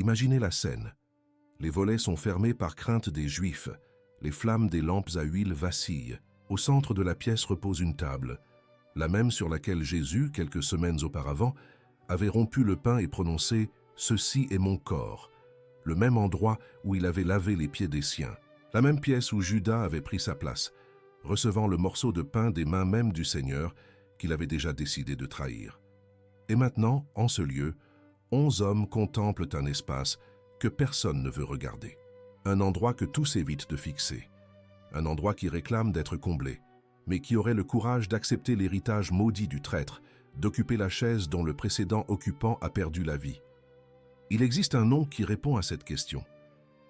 Imaginez la scène. Les volets sont fermés par crainte des Juifs. Les flammes des lampes à huile vacillent. Au centre de la pièce repose une table, la même sur laquelle Jésus, quelques semaines auparavant, avait rompu le pain et prononcé « Ceci est mon corps », le même endroit où il avait lavé les pieds des siens, la même pièce où Judas avait pris sa place, recevant le morceau de pain des mains même du Seigneur qu'il avait déjà décidé de trahir. Et maintenant, en ce lieu, 11 hommes contemplent un espace que personne ne veut regarder, un endroit que tous évitent de fixer, un endroit qui réclame d'être comblé, mais qui aurait le courage d'accepter l'héritage maudit du traître, d'occuper la chaise dont le précédent occupant a perdu la vie. Il existe un nom qui répond à cette question,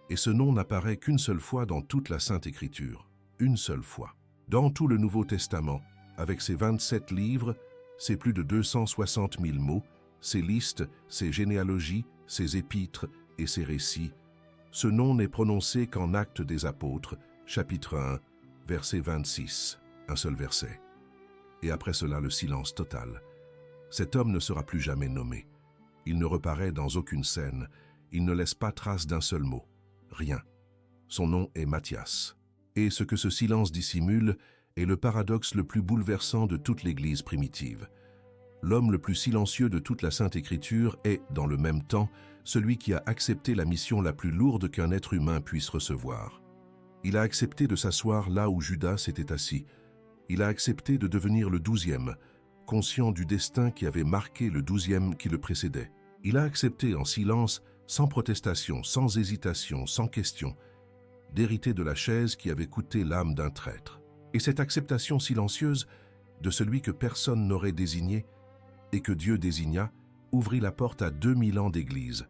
et ce nom n'apparaît qu'une seule fois dans toute la Sainte Écriture, une seule fois. Dans tout le Nouveau Testament, avec ses 27 livres, ses plus de 260 000 mots, ses listes, ses généalogies, ses épîtres et ses récits, ce nom n'est prononcé qu'en Actes des Apôtres, chapitre 1, verset 26, un seul verset. Et après cela, le silence total. Cet homme ne sera plus jamais nommé. Il ne reparaît dans aucune scène. Il ne laisse pas trace d'un seul mot. Rien. Son nom est Matthias. Et ce que ce silence dissimule est le paradoxe le plus bouleversant de toute l'Église primitive. L'homme le plus silencieux de toute la Sainte Écriture est, dans le même temps, celui qui a accepté la mission la plus lourde qu'un être humain puisse recevoir. Il a accepté de s'asseoir là où Judas s'était assis. Il a accepté de devenir le 12e, conscient du destin qui avait marqué le 12e qui le précédait. Il a accepté en silence, sans protestation, sans hésitation, sans question, d'hériter de la chaise qui avait coûté l'âme d'un traître. Et cette acceptation silencieuse de celui que personne n'aurait désigné et que Dieu désigna, ouvrit la porte à 2000 ans d'Église.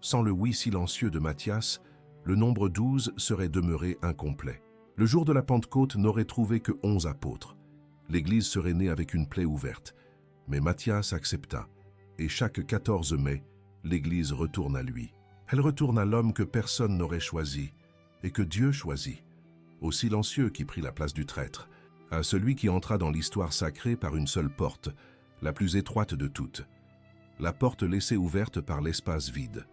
Sans le oui silencieux de Matthias, le nombre 12 serait demeuré incomplet. Le jour de la Pentecôte n'aurait trouvé que 11 apôtres. L'Église serait née avec une plaie ouverte. Mais Matthias accepta, et chaque 14 mai, l'Église retourne à lui. Elle retourne à l'homme que personne n'aurait choisi, et que Dieu choisit, au silencieux qui prit la place du traître, à celui qui entra dans l'histoire sacrée par une seule porte, la plus étroite de toutes, la porte laissée ouverte par l'espace vide.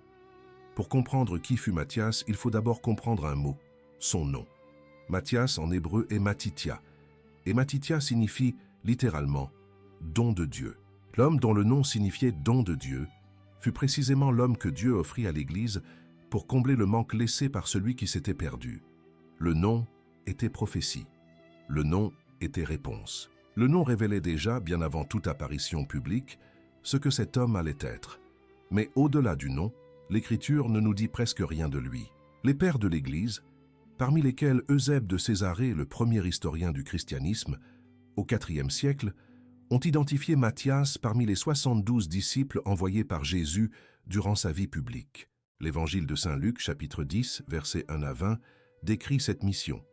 Pour comprendre qui fut Matthias, il faut d'abord comprendre un mot, son nom. Matthias en hébreu est Matithia, et Matithia signifie littéralement « don de Dieu ». L'homme dont le nom signifiait « don de Dieu » fut précisément l'homme que Dieu offrit à l'Église pour combler le manque laissé par celui qui s'était perdu. Le nom était prophétie, le nom était réponse. Le nom révélait déjà, bien avant toute apparition publique, ce que cet homme allait être. Mais au-delà du nom, l'Écriture ne nous dit presque rien de lui. Les pères de l'Église, parmi lesquels Eusèbe de Césarée, le premier historien du christianisme, au IVe siècle, ont identifié Matthias parmi les 72 disciples envoyés par Jésus durant sa vie publique. L'Évangile de Saint Luc, chapitre 10, versets 1 à 20, décrit cette mission.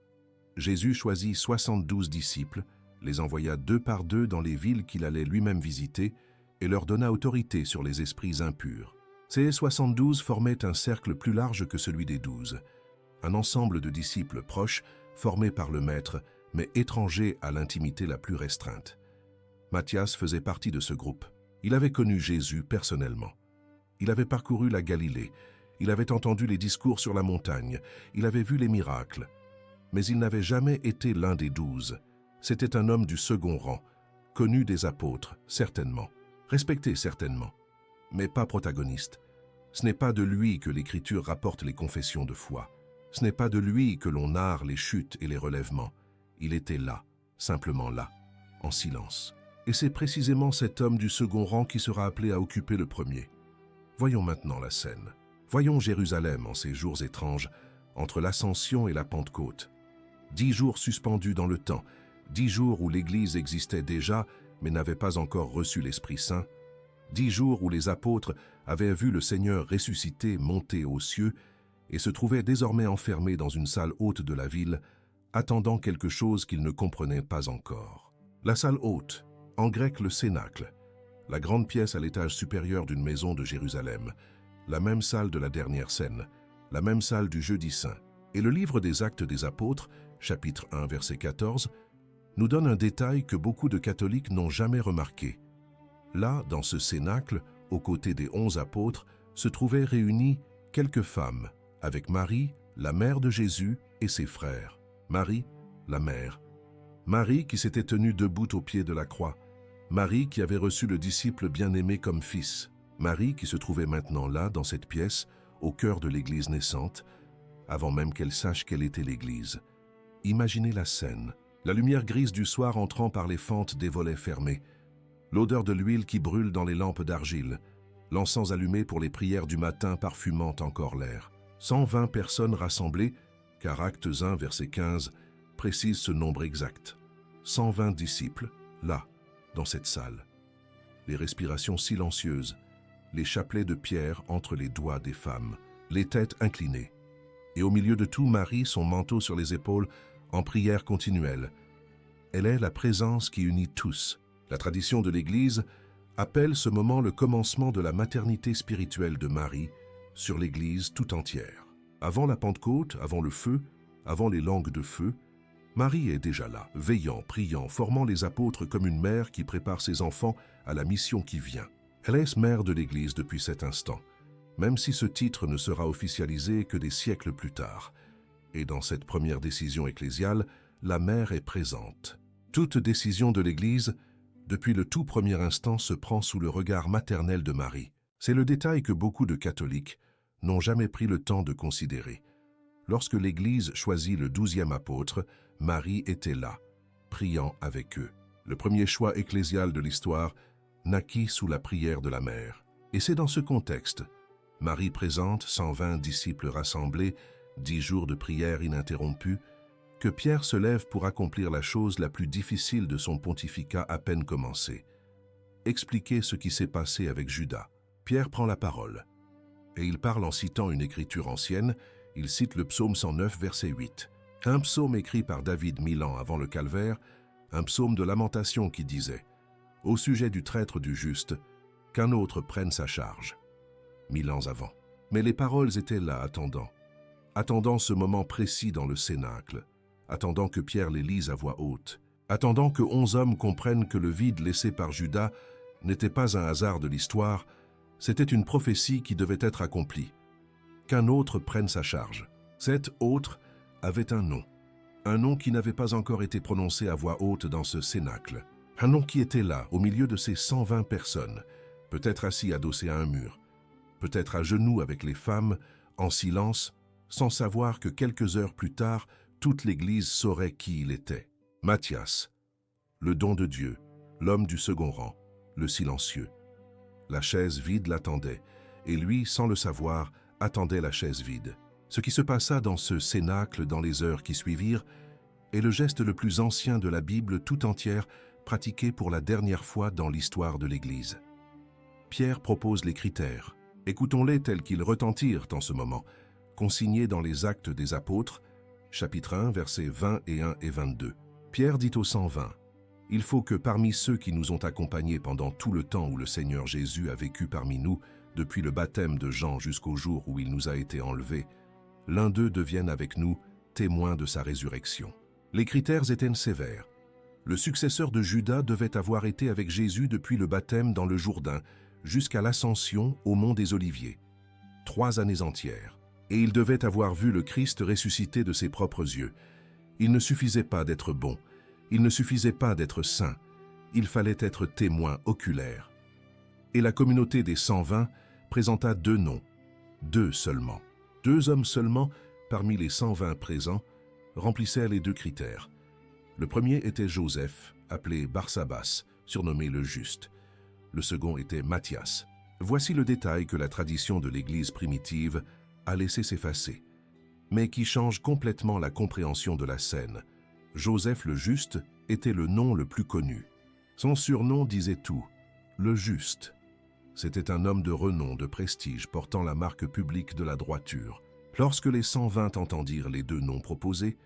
Jésus choisit 72 disciples, les envoya 2 par 2 dans les villes qu'il allait lui-même visiter et leur donna autorité sur les esprits impurs. Ces 72 formaient un cercle plus large que celui des 12, un ensemble de disciples proches formés par le Maître, mais étrangers à l'intimité la plus restreinte. Matthias faisait partie de ce groupe. Il avait connu Jésus personnellement. Il avait parcouru la Galilée, il avait entendu les discours sur la montagne, il avait vu les miracles. Mais il n'avait jamais été l'un des 12. C'était un homme du second rang, connu des apôtres, certainement, respecté certainement, mais pas protagoniste. Ce n'est pas de lui que l'Écriture rapporte les confessions de foi. Ce n'est pas de lui que l'on narre les chutes et les relèvements. Il était là, simplement là, en silence. Et c'est précisément cet homme du second rang qui sera appelé à occuper le premier. Voyons maintenant la scène. Voyons Jérusalem en ces jours étranges, entre l'Ascension et la Pentecôte. 10 jours suspendus dans le temps, 10 jours où l'Église existait déjà, mais n'avait pas encore reçu l'Esprit Saint, 10 jours où les apôtres avaient vu le Seigneur ressuscité monter aux cieux et se trouvaient désormais enfermés dans une salle haute de la ville, attendant quelque chose qu'ils ne comprenaient pas encore. La salle haute, en grec le cénacle, la grande pièce à l'étage supérieur d'une maison de Jérusalem, la même salle de la dernière scène, la même salle du jeudi saint. Et le livre des Actes des Apôtres, chapitre 1, verset 14, nous donne un détail que beaucoup de catholiques n'ont jamais remarqué. Là, dans ce cénacle, aux côtés des 11 apôtres, se trouvaient réunis quelques femmes, avec Marie, la mère de Jésus, et ses frères. Marie, la mère. Marie qui s'était tenue debout au pied de la croix. Marie qui avait reçu le disciple bien-aimé comme fils. Marie qui se trouvait maintenant là, dans cette pièce, au cœur de l'Église naissante, avant même qu'elle sache quelle était l'Église. Imaginez la scène. La lumière grise du soir entrant par les fentes des volets fermés. L'odeur de l'huile qui brûle dans les lampes d'argile. L'encens allumé pour les prières du matin parfumant encore l'air. 120 personnes rassemblées, car Actes 1, verset 15, précise ce nombre exact. 120 disciples, là, dans cette salle. Les respirations silencieuses, les chapelets de pierre entre les doigts des femmes, les têtes inclinées. Et au milieu de tout, Marie, son manteau sur les épaules, en prière continuelle. Elle est la présence qui unit tous. La tradition de l'Église appelle ce moment le commencement de la maternité spirituelle de Marie sur l'Église tout entière. Avant la Pentecôte, avant le feu, avant les langues de feu, Marie est déjà là, veillant, priant, formant les apôtres comme une mère qui prépare ses enfants à la mission qui vient. Elle est mère de l'Église depuis cet instant, même si ce titre ne sera officialisé que des siècles plus tard. Et dans cette première décision ecclésiale, la mère est présente. Toute décision de l'Église, depuis le tout premier instant, se prend sous le regard maternel de Marie. C'est le détail que beaucoup de catholiques n'ont jamais pris le temps de considérer. Lorsque l'Église choisit le 12e apôtre, Marie était là, priant avec eux. Le premier choix ecclésial de l'histoire naquit sous la prière de la mère. Et c'est dans ce contexte, Marie présente, 120 disciples rassemblés, 10 jours de prière ininterrompue, que Pierre se lève pour accomplir la chose la plus difficile de son pontificat à peine commencé. Expliquer ce qui s'est passé avec Judas. Pierre prend la parole, et il parle en citant une écriture ancienne. Il cite le psaume 109, verset 8. Un psaume écrit par David 1000 ans avant le calvaire, un psaume de lamentation qui disait « Au sujet du traître du juste, qu'un autre prenne sa charge » 1000 ans avant. Mais les paroles étaient là, attendant ce moment précis dans le cénacle, attendant que Pierre les lise à voix haute, attendant que 11 hommes comprennent que le vide laissé par Judas n'était pas un hasard de l'histoire, c'était une prophétie qui devait être accomplie. Qu'un autre prenne sa charge. Cet autre avait un nom qui n'avait pas encore été prononcé à voix haute dans ce cénacle, un nom qui était là, au milieu de ces 120 personnes, peut-être assis adossé à un mur, peut-être à genoux avec les femmes, en silence, sans savoir que quelques heures plus tard, toute l'Église saurait qui il était. Matthias, le don de Dieu, l'homme du second rang, le silencieux. La chaise vide l'attendait, et lui, sans le savoir, attendait la chaise vide. Ce qui se passa dans ce cénacle dans les heures qui suivirent est le geste le plus ancien de la Bible tout entière pratiqué pour la dernière fois dans l'histoire de l'Église. Pierre propose les critères. Écoutons-les tels qu'ils retentirent en ce moment, consignés dans les Actes des Apôtres, chapitre 1, versets 21 et 22. Pierre dit aux 120, « Il faut que parmi ceux qui nous ont accompagnés pendant tout le temps où le Seigneur Jésus a vécu parmi nous, depuis le baptême de Jean jusqu'au jour où il nous a été enlevé, l'un d'eux devienne avec nous témoin de sa résurrection. » Les critères étaient sévères. Le successeur de Judas devait avoir été avec Jésus depuis le baptême dans le Jourdain jusqu'à l'ascension au mont des Oliviers. 3 années entières. Et il devait avoir vu le Christ ressuscité de ses propres yeux. Il ne suffisait pas d'être bon, il ne suffisait pas d'être saint, il fallait être témoin oculaire. Et la communauté des 120 présenta 2 noms, 2 seulement. 2 hommes seulement, parmi les 120 présents, remplissaient les 2 critères. Le premier était Joseph, appelé Barsabas, surnommé le Juste. Le second était Matthias. Voici le détail que la tradition de l'Église primitive a laissé s'effacer, mais qui change complètement la compréhension de la scène. Joseph le Juste était le nom le plus connu. Son surnom disait tout, le Juste. C'était un homme de renom, de prestige, portant la marque publique de la droiture. Lorsque les 120 entendirent les 2 noms proposés,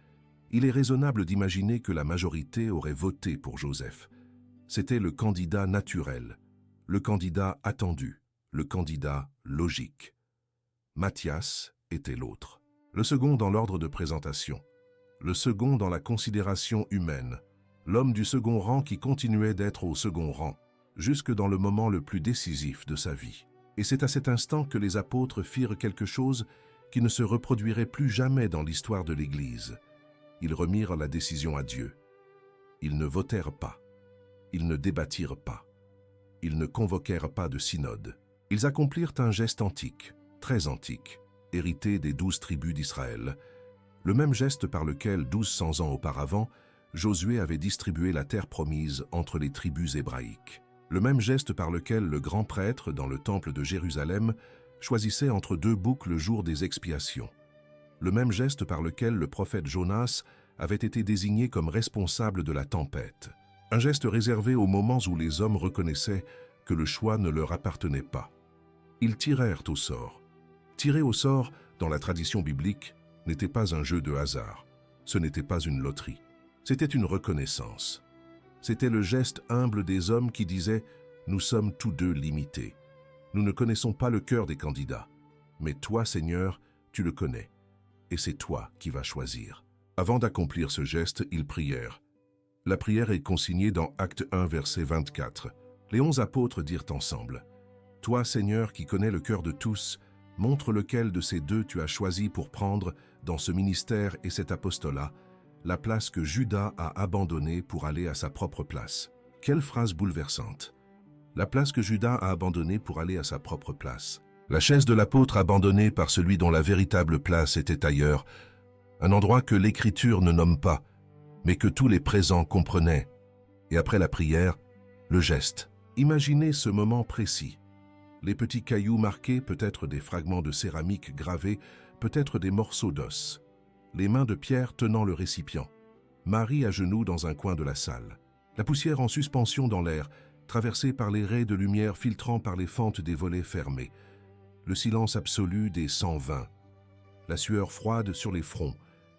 il est raisonnable d'imaginer que la majorité aurait voté pour Joseph. C'était le candidat naturel, le candidat attendu, le candidat logique. Matthias était l'autre. Le second dans l'ordre de présentation, le second dans la considération humaine, l'homme du second rang qui continuait d'être au second rang, jusque dans le moment le plus décisif de sa vie. Et c'est à cet instant que les apôtres firent quelque chose qui ne se reproduirait plus jamais dans l'histoire de l'Église. Ils remirent la décision à Dieu. Ils ne votèrent pas. Ils ne débattirent pas. Ils ne convoquèrent pas de synode. Ils accomplirent un geste antique, très antique, hérité des 12 tribus d'Israël, le même geste par lequel, 1200 ans auparavant, Josué avait distribué la terre promise entre les tribus hébraïques. Le même geste par lequel le grand prêtre, dans le temple de Jérusalem, choisissait entre 2 boucs le jour des expiations. Le même geste par lequel le prophète Jonas avait été désigné comme responsable de la tempête. Un geste réservé aux moments où les hommes reconnaissaient que le choix ne leur appartenait pas. Ils tirèrent au sort. Tirer au sort, dans la tradition biblique, n'était pas un jeu de hasard. Ce n'était pas une loterie. C'était une reconnaissance. C'était le geste humble des hommes qui disaient « Nous sommes tous deux limités. Nous ne connaissons pas le cœur des candidats. Mais toi, Seigneur, tu le connais. Et c'est toi qui vas choisir. » Avant d'accomplir ce geste, ils prièrent. La prière est consignée dans Acte 1, verset 24. Les 11 apôtres dirent ensemble « Toi, Seigneur, qui connais le cœur de tous, montre lequel de ces deux tu as choisi pour prendre, dans ce ministère et cet apostolat, la place que Judas a abandonnée pour aller à sa propre place. » Quelle phrase bouleversante. La place que Judas a abandonnée pour aller à sa propre place. La chaise de l'apôtre abandonnée par celui dont la véritable place était ailleurs, un endroit que l'Écriture ne nomme pas, mais que tous les présents comprenaient. Et après la prière, le geste. Imaginez ce moment précis. Les petits cailloux marqués, peut-être des fragments de céramique gravés, peut-être des morceaux d'os. Les mains de Pierre tenant le récipient. Marie à genoux dans un coin de la salle. La poussière en suspension dans l'air, traversée par les raies de lumière filtrant par les fentes des volets fermés. Le silence absolu des 120. La sueur froide sur les fronts,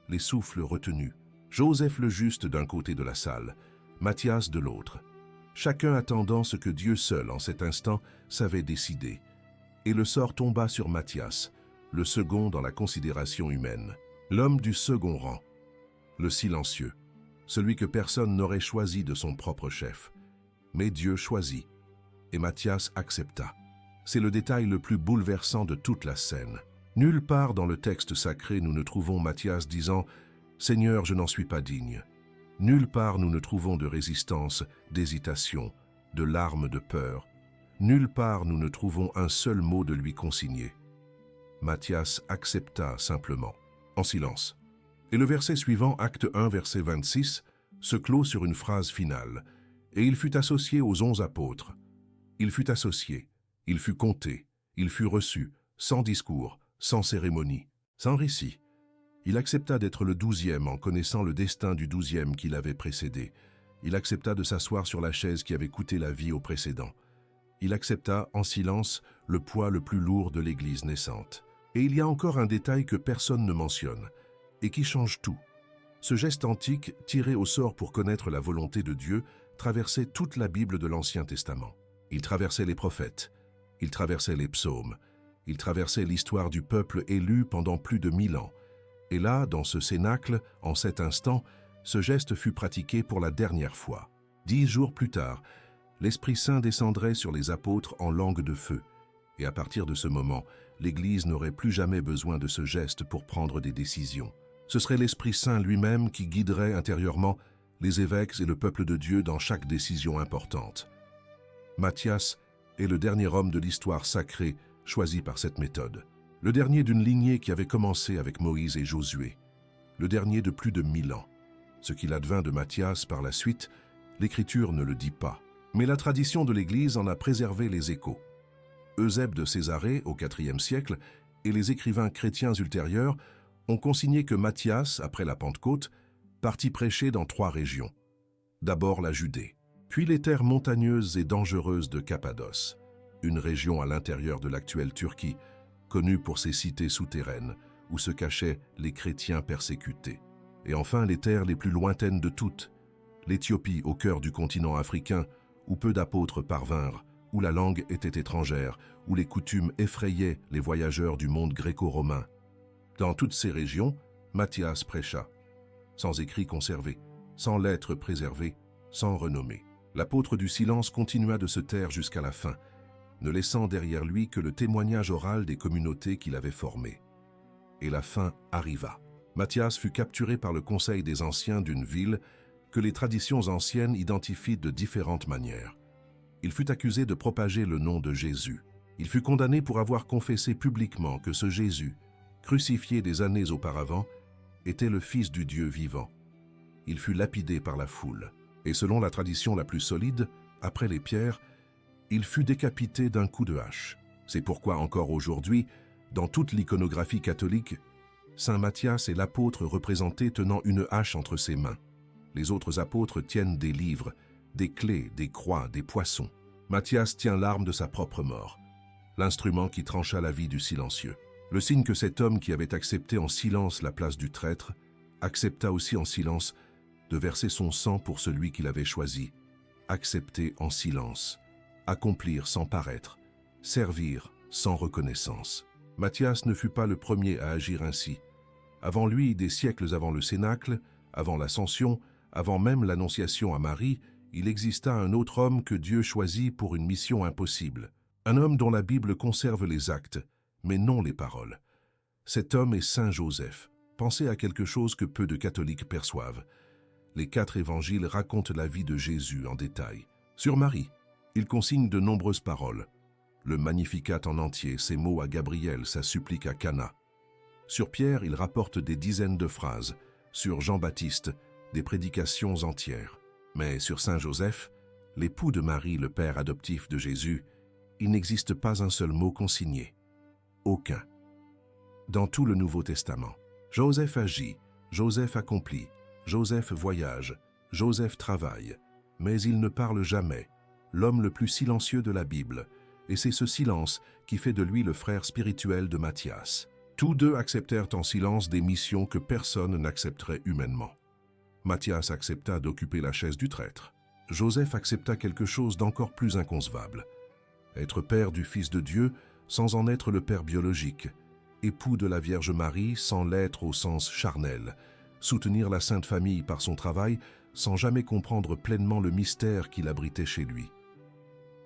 les souffles retenus. Joseph le juste d'un côté de la salle, Matthias de l'autre. Chacun attendant ce que Dieu seul, en cet instant, savait décider. Et le sort tomba sur Matthias, le second dans la considération humaine. L'homme du second rang. Le silencieux. Celui que personne n'aurait choisi de son propre chef. Mais Dieu choisit. Et Matthias accepta. C'est le détail le plus bouleversant de toute la scène. Nulle part dans le texte sacré nous ne trouvons Matthias disant « Seigneur, je n'en suis pas digne ». Nulle part nous ne trouvons de résistance, d'hésitation, de larmes de peur. Nulle part nous ne trouvons un seul mot de lui consigné. Matthias accepta simplement, en silence. Et le verset suivant, Acte 1, verset 26, se clôt sur une phrase finale. « Et il fut associé aux 11 apôtres. » Il fut associé, il fut compté, il fut reçu, sans discours, sans cérémonie, sans récit. Il accepta d'être le 12e en connaissant le destin du 12e qui l'avait précédé. Il accepta de s'asseoir sur la chaise qui avait coûté la vie au précédent. Il accepta, en silence, le poids le plus lourd de l'Église naissante. Et il y a encore un détail que personne ne mentionne, et qui change tout. Ce geste antique, tiré au sort pour connaître la volonté de Dieu, traversait toute la Bible de l'Ancien Testament. Il traversait les prophètes, il traversait les psaumes, il traversait l'histoire du peuple élu pendant plus de 1000 ans. Et là, dans ce cénacle, en cet instant, ce geste fut pratiqué pour la dernière fois. 10 jours plus tard, l'Esprit Saint descendrait sur les apôtres en langue de feu. Et à partir de ce moment, l'Église n'aurait plus jamais besoin de ce geste pour prendre des décisions. Ce serait l'Esprit Saint lui-même qui guiderait intérieurement les évêques et le peuple de Dieu dans chaque décision importante. Matthias est le dernier homme de l'histoire sacrée choisi par cette méthode. Le dernier d'une lignée qui avait commencé avec Moïse et Josué. Le dernier de plus de 1000 ans. Ce qu'il advint de Matthias par la suite, l'Écriture ne le dit pas. Mais la tradition de l'Église en a préservé les échos. Eusèbe de Césarée, au IVe siècle, et les écrivains chrétiens ultérieurs ont consigné que Matthias, après la Pentecôte, partit prêcher dans 3 régions. D'abord la Judée, puis les terres montagneuses et dangereuses de Cappadoce, une région à l'intérieur de l'actuelle Turquie, connue pour ses cités souterraines, où se cachaient les chrétiens persécutés. Et enfin les terres les plus lointaines de toutes, l'Éthiopie au cœur du continent africain, où peu d'apôtres parvinrent, où la langue était étrangère, où les coutumes effrayaient les voyageurs du monde gréco-romain. Dans toutes ces régions, Matthias prêcha, sans écrit conservé, sans lettres préservées, sans renommée. L'apôtre du silence continua de se taire jusqu'à la fin, ne laissant derrière lui que le témoignage oral des communautés qu'il avait formées. Et la fin arriva. Matthias fut capturé par le conseil des anciens d'une ville que les traditions anciennes identifient de différentes manières. Il fut accusé de propager le nom de Jésus. Il fut condamné pour avoir confessé publiquement que ce Jésus, crucifié des années auparavant, était le Fils du Dieu vivant. Il fut lapidé par la foule. Et selon la tradition la plus solide, après les pierres, il fut décapité d'un coup de hache. C'est pourquoi encore aujourd'hui, dans toute l'iconographie catholique, Saint Matthias est l'apôtre représenté tenant une hache entre ses mains. Les autres apôtres tiennent des livres, des clés, des croix, des poissons. Matthias tient l'arme de sa propre mort, l'instrument qui trancha la vie du silencieux. Le signe que cet homme qui avait accepté en silence la place du traître, accepta aussi en silence de verser son sang pour celui qu'il avait choisi. Accepter en silence, accomplir sans paraître, servir sans reconnaissance. Matthias ne fut pas le premier à agir ainsi. Avant lui, des siècles avant le Cénacle, avant l'Ascension, avant même l'Annonciation à Marie, il exista un autre homme que Dieu choisit pour une mission impossible. Un homme dont la Bible conserve les actes, mais non les paroles. Cet homme est Saint Joseph. Pensez à quelque chose que peu de catholiques perçoivent. Les 4 évangiles racontent la vie de Jésus en détail. Sur Marie, il consigne de nombreuses paroles. Le Magnificat en entier, ses mots à Gabriel, sa supplique à Cana. Sur Pierre, il rapporte des dizaines de phrases. Sur Jean-Baptiste, des prédications entières. Mais sur Saint Joseph, l'époux de Marie, le père adoptif de Jésus, il n'existe pas un seul mot consigné. Aucun. Dans tout le Nouveau Testament, Joseph agit, Joseph accomplit, Joseph voyage, Joseph travaille, mais il ne parle jamais, l'homme le plus silencieux de la Bible, et c'est ce silence qui fait de lui le frère spirituel de Matthias. Tous deux acceptèrent en silence des missions que personne n'accepterait humainement. Matthias accepta d'occuper la chaise du traître. Joseph accepta quelque chose d'encore plus inconcevable. Être père du Fils de Dieu sans en être le père biologique, époux de la Vierge Marie sans l'être au sens charnel, soutenir la Sainte Famille par son travail sans jamais comprendre pleinement le mystère qu'il abritait chez lui.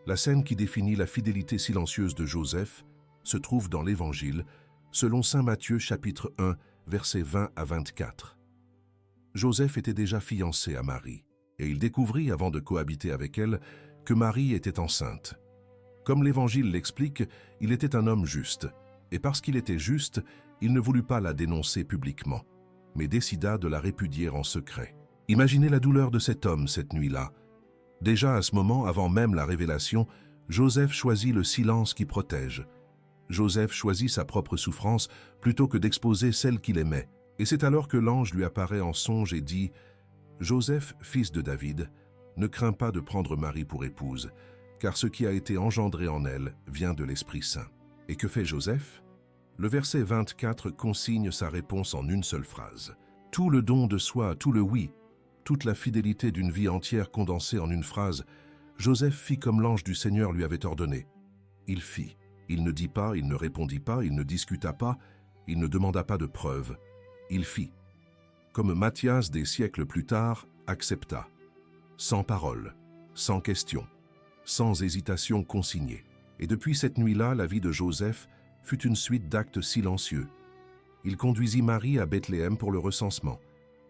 La scène qui définit la fidélité silencieuse de Joseph se trouve dans l'Évangile, selon saint Matthieu chapitre 1, versets 20 à 24. Joseph était déjà fiancé à Marie, et il découvrit, avant de cohabiter avec elle, que Marie était enceinte. Comme l'Évangile l'explique, il était un homme juste, et parce qu'il était juste, il ne voulut pas la dénoncer publiquement, mais décida de la répudier en secret. Imaginez la douleur de cet homme cette nuit-là. Déjà à ce moment, avant même la révélation, Joseph choisit le silence qui protège. Joseph choisit sa propre souffrance plutôt que d'exposer celle qu'il aimait. Et c'est alors que l'ange lui apparaît en songe et dit « Joseph, fils de David, ne crains pas de prendre Marie pour épouse, car ce qui a été engendré en elle vient de l'Esprit Saint. » Et que fait Joseph? Le verset 24 consigne sa réponse en une seule phrase. Tout le don de soi, tout le oui, toute la fidélité d'une vie entière condensée en une phrase, Joseph fit comme l'ange du Seigneur lui avait ordonné. Il fit. Il ne dit pas, il ne répondit pas, il ne discuta pas, il ne demanda pas de preuves. Il fit. Comme Matthias des siècles plus tard, accepta. Sans parole, sans question, sans hésitation consignée. Et depuis cette nuit-là, la vie de Joseph fut une suite d'actes silencieux. Il conduisit Marie à Bethléem pour le recensement.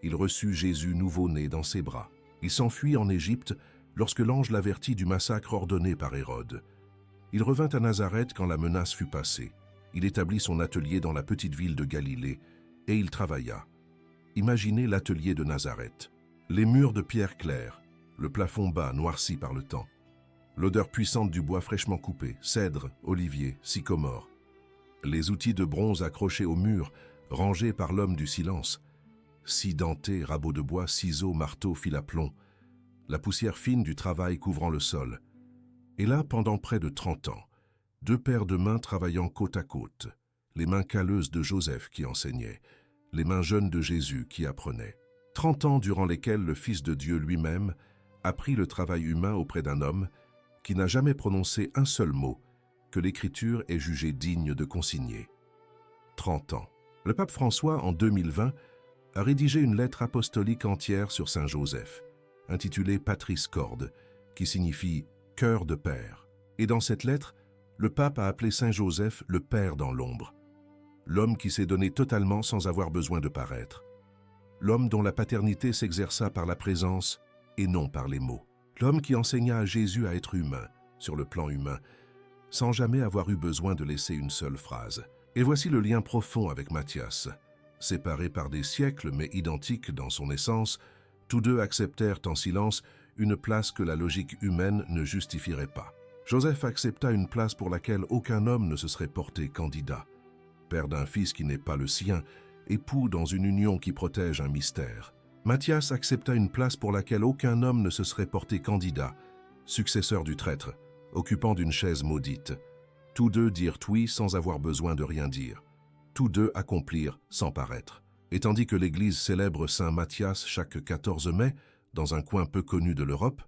Il reçut Jésus nouveau-né dans ses bras. Il s'enfuit en Égypte lorsque l'ange l'avertit du massacre ordonné par Hérode. Il revint à Nazareth quand la menace fut passée. Il établit son atelier dans la petite ville de Galilée et il travailla. Imaginez l'atelier de Nazareth. Les murs de pierre claire, le plafond bas noirci par le temps. L'odeur puissante du bois fraîchement coupé, cèdre, olivier, sycomore. Les outils de bronze accrochés au mur, rangés par l'homme du silence. Scie dentée, rabots de bois, ciseaux, marteaux, fil à plomb. La poussière fine du travail couvrant le sol. Et là, pendant près de 30 ans, 2 paires de mains travaillant côte à côte, les mains calleuses de Joseph qui enseignait, les mains jeunes de Jésus qui apprenait. 30 ans durant lesquels le Fils de Dieu lui-même apprit le travail humain auprès d'un homme qui n'a jamais prononcé un seul mot que l'Écriture est jugée digne de consigner. 30 ans. Le pape François, en 2020, a rédigé une lettre apostolique entière sur Saint Joseph, intitulée Patris Corde, qui signifie « cœur de père ». Et dans cette lettre, Le pape a appelé Saint Joseph le Père dans l'ombre, l'homme qui s'est donné totalement sans avoir besoin de paraître, l'homme dont la paternité s'exerça par la présence et non par les mots, l'homme qui enseigna à Jésus à être humain, sur le plan humain, sans jamais avoir eu besoin de laisser une seule phrase. Et voici le lien profond avec Matthias. Séparés par des siècles mais identiques dans son essence, tous deux acceptèrent en silence une place que la logique humaine ne justifierait pas. Joseph accepta une place pour laquelle aucun homme ne se serait porté candidat. Père d'un fils qui n'est pas le sien, époux dans une union qui protège un mystère. Matthias accepta une place pour laquelle aucun homme ne se serait porté candidat, successeur du traître, occupant d'une chaise maudite. Tous deux dirent oui sans avoir besoin de rien dire. Tous deux accomplirent sans paraître. Et tandis que l'Église célèbre Saint Matthias chaque 14 mai, dans un coin peu connu de l'Europe,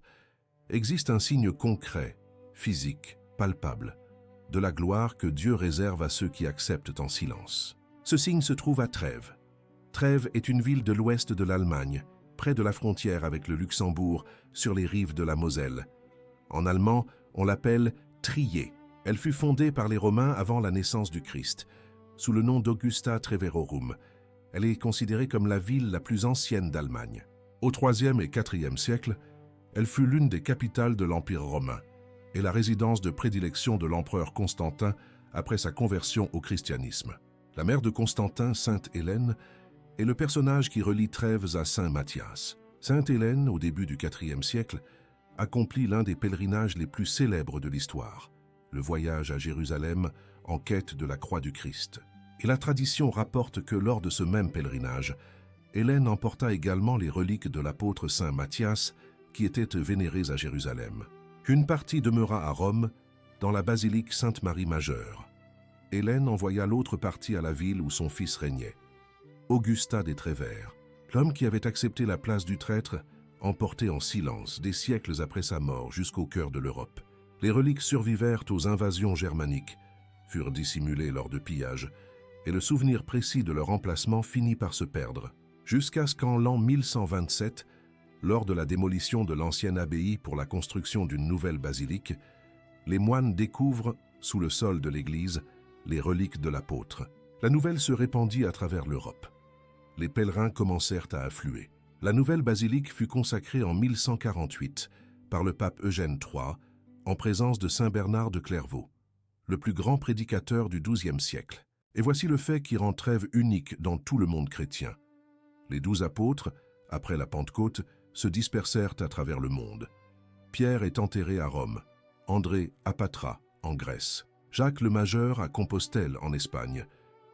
existe un signe concret, physique, palpable, de la gloire que Dieu réserve à ceux qui acceptent en silence. Ce signe se trouve à Trèves. Trèves est une ville de l'ouest de l'Allemagne, près de la frontière avec le Luxembourg, sur les rives de la Moselle. En allemand, on l'appelle Trier. Elle fut fondée par les Romains avant la naissance du Christ, sous le nom d'Augusta Treverorum. Elle est considérée comme la ville la plus ancienne d'Allemagne. Au IIIe et IVe siècle, elle fut l'une des capitales de l'Empire romain et la résidence de prédilection de l'empereur Constantin après sa conversion au christianisme. La mère de Constantin, Sainte Hélène, est le personnage qui relie Trèves à Saint Matthias. Sainte Hélène, au début du IVe siècle, accomplit l'un des pèlerinages les plus célèbres de l'histoire, le voyage à Jérusalem en quête de la croix du Christ. Et la tradition rapporte que lors de ce même pèlerinage, Hélène emporta également les reliques de l'apôtre Saint Matthias qui étaient vénérées à Jérusalem. Une partie demeura à Rome, dans la basilique Sainte-Marie Majeure. Hélène envoya l'autre partie à la ville où son fils régnait. Augusta des Trévères, l'homme qui avait accepté la place du traître, emporté en silence des siècles après sa mort jusqu'au cœur de l'Europe. Les reliques survivèrent aux invasions germaniques, furent dissimulées lors de pillages, et le souvenir précis de leur emplacement finit par se perdre, jusqu'à ce qu'en l'an 1127, lors de la démolition de l'ancienne abbaye pour la construction d'une nouvelle basilique, les moines découvrent, sous le sol de l'église, les reliques de l'apôtre. La nouvelle se répandit à travers l'Europe. Les pèlerins commencèrent à affluer. La nouvelle basilique fut consacrée en 1148 par le pape Eugène III, en présence de saint Bernard de Clairvaux, le plus grand prédicateur du XIIe siècle. Et voici le fait qui rend Trèves unique dans tout le monde chrétien. Les 12 apôtres, après la Pentecôte, se dispersèrent à travers le monde. Pierre est enterré à Rome, André à Patra, en Grèce, Jacques le Majeur à Compostelle, en Espagne,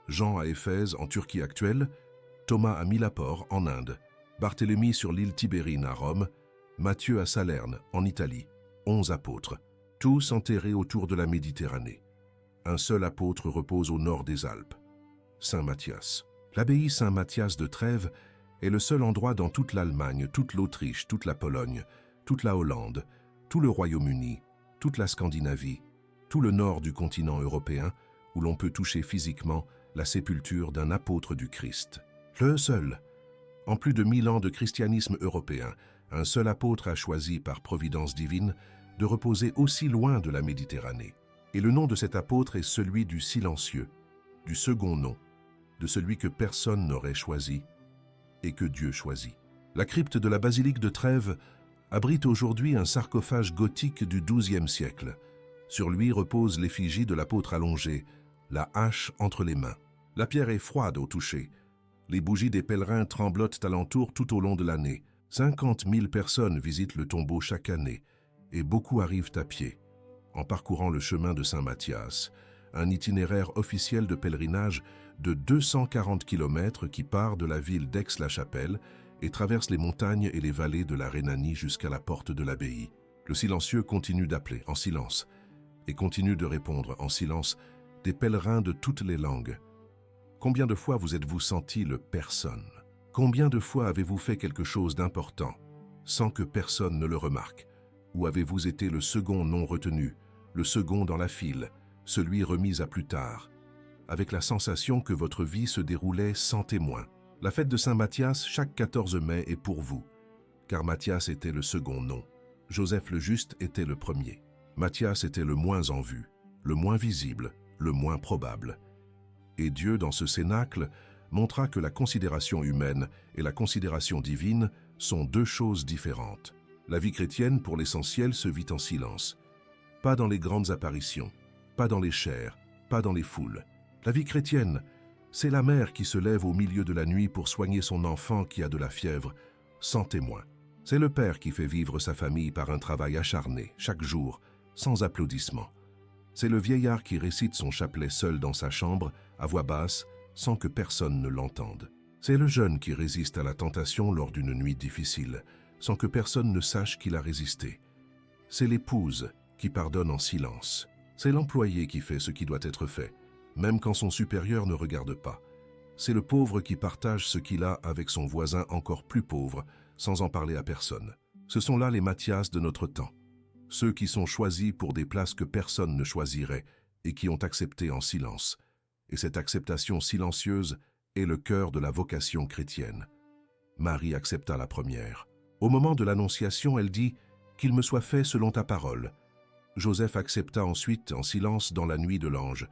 Jean à Éphèse, en Turquie actuelle, Thomas à Mylapore, en Inde, Barthélemy sur l'île Tibérine, à Rome, Matthieu à Salerne, en Italie, 11 apôtres, tous enterrés autour de la Méditerranée. Un seul apôtre repose au nord des Alpes, Saint Matthias. L'abbaye Saint-Matthias de Trèves est le seul endroit dans toute l'Allemagne, toute l'Autriche, toute la Pologne, toute la Hollande, tout le Royaume-Uni, toute la Scandinavie, tout le nord du continent européen où l'on peut toucher physiquement la sépulture d'un apôtre du Christ. Le seul. En plus de 1000 ans de christianisme européen, un seul apôtre a choisi par providence divine de reposer aussi loin de la Méditerranée. Et le nom de cet apôtre est celui du silencieux, du second nom, de celui que personne n'aurait choisi et que Dieu choisit. La crypte de la basilique de Trèves abrite aujourd'hui un sarcophage gothique du XIIe siècle. Sur lui repose l'effigie de l'apôtre allongé, la hache entre les mains. La pierre est froide au toucher. Les bougies des pèlerins tremblotent alentour tout au long de l'année. 50 000 personnes visitent le tombeau chaque année et beaucoup arrivent à pied, en parcourant le chemin de Saint-Matthias, un itinéraire officiel de pèlerinage de 240 km qui part de la ville d'Aix-la-Chapelle et traverse les montagnes et les vallées de la Rhénanie jusqu'à la porte de l'abbaye. Le silencieux continue d'appeler en silence et continue de répondre en silence des pèlerins de toutes les langues. Combien de fois vous êtes-vous senti le personne? Combien de fois avez-vous fait quelque chose d'important sans que personne ne le remarque? Ou avez-vous été le second non retenu, le second dans la file, celui remis à plus tard, avec la sensation que votre vie se déroulait sans témoin? La fête de Saint-Matthias, chaque 14 mai, est pour vous, car Matthias était le second nom. Joseph le Juste était le premier. Matthias était le moins en vue. le moins visible, le moins probable. Et Dieu, dans ce cénacle, montra que la considération humaine et la considération divine sont deux choses différentes. La vie chrétienne, pour l'essentiel, se vit en silence. Pas dans les grandes apparitions, pas dans les chairs, pas dans les foules. La vie chrétienne, c'est la mère qui se lève au milieu de la nuit pour soigner son enfant qui a de la fièvre, sans témoin. C'est le père qui fait vivre sa famille par un travail acharné, chaque jour, sans applaudissements. C'est le vieillard qui récite son chapelet seul dans sa chambre, à voix basse, sans que personne ne l'entende. C'est le jeune qui résiste à la tentation lors d'une nuit difficile, sans que personne ne sache qu'il a résisté. C'est l'épouse qui pardonne en silence. C'est l'employé qui fait ce qui doit être fait, même quand son supérieur ne regarde pas. C'est le pauvre qui partage ce qu'il a avec son voisin encore plus pauvre, sans en parler à personne. Ce sont là les Matthias de notre temps, ceux qui sont choisis pour des places que personne ne choisirait et qui ont accepté en silence. Et cette acceptation silencieuse est le cœur de la vocation chrétienne. Marie accepta la première. Au moment de l'Annonciation, elle dit « Qu'il me soit fait selon ta parole ». Joseph accepta ensuite en silence dans la nuit de l'ange.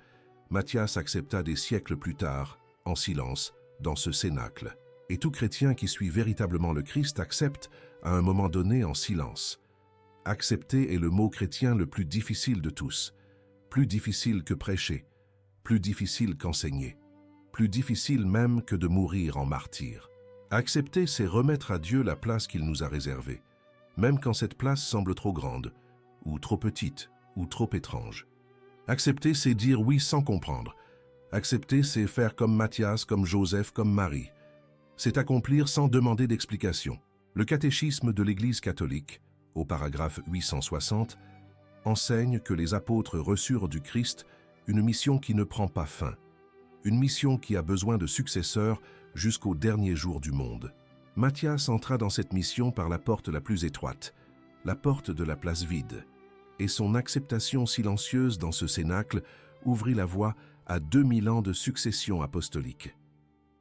Matthias accepta des siècles plus tard, en silence, dans ce cénacle. Et tout chrétien qui suit véritablement le Christ accepte, à un moment donné, en silence. Accepter est le mot chrétien le plus difficile de tous. Plus difficile que prêcher, plus difficile qu'enseigner, plus difficile même que de mourir en martyr. Accepter, c'est remettre à Dieu la place qu'il nous a réservée, même quand cette place semble trop grande, ou trop petite, ou trop étrange. Accepter, c'est dire oui sans comprendre. Accepter, c'est faire comme Matthias, comme Joseph, comme Marie. C'est accomplir sans demander d'explication. Le catéchisme de l'Église catholique, au paragraphe 860, enseigne que les apôtres reçurent du Christ une mission qui ne prend pas fin, une mission qui a besoin de successeurs jusqu'au dernier jour du monde. Matthias entra dans cette mission par la porte la plus étroite, la porte de la place vide, et son acceptation silencieuse dans ce cénacle ouvrit la voie à 2000 ans de succession apostolique.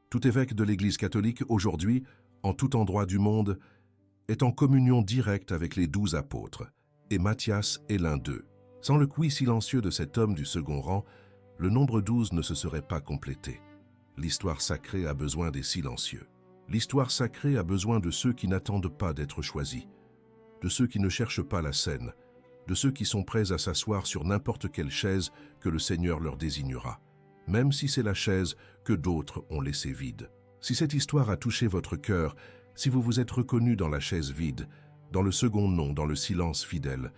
Tout évêque de l'Église catholique aujourd'hui, en tout endroit du monde, est en communion directe avec les 12 apôtres, et Matthias est l'un d'eux. Sans le oui silencieux de cet homme du second rang, le nombre 12 ne se serait pas complété. L'histoire sacrée a besoin des silencieux. L'histoire sacrée a besoin de ceux qui n'attendent pas d'être choisis, de ceux qui ne cherchent pas la scène, de ceux qui sont prêts à s'asseoir sur n'importe quelle chaise que le Seigneur leur désignera, même si c'est la chaise que d'autres ont laissée vide. Si cette histoire a touché votre cœur, si vous vous êtes reconnu dans la chaise vide, dans le second nom, dans le silence fidèle,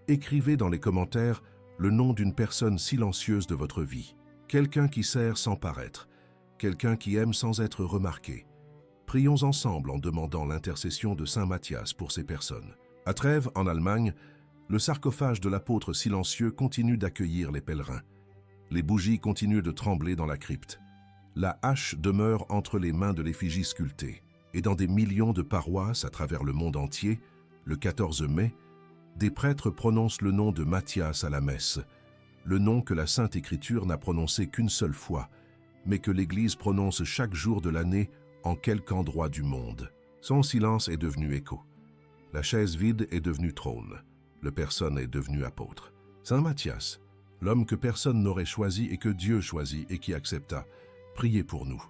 écrivez dans les commentaires le nom d'une personne silencieuse de votre vie, quelqu'un qui sert sans paraître, quelqu'un qui aime sans être remarqué. Prions ensemble en demandant l'intercession de Saint Matthias pour ces personnes. À Trèves, en Allemagne, le sarcophage de l'apôtre silencieux continue d'accueillir les pèlerins. Les bougies continuent de trembler dans la crypte. La hache demeure entre les mains de l'effigie sculptée. Et dans des millions de paroisses à travers le monde entier, le 14 mai, des prêtres prononcent le nom de Matthias à la messe, le nom que la Sainte Écriture n'a prononcé qu'une seule fois, mais que l'Église prononce chaque jour de l'année en quelque endroit du monde. Son silence est devenu écho. La chaise vide est devenue trône. Le personne est devenu apôtre. Saint Matthias, l'homme que personne n'aurait choisi et que Dieu choisit et qui accepta, priez pour nous.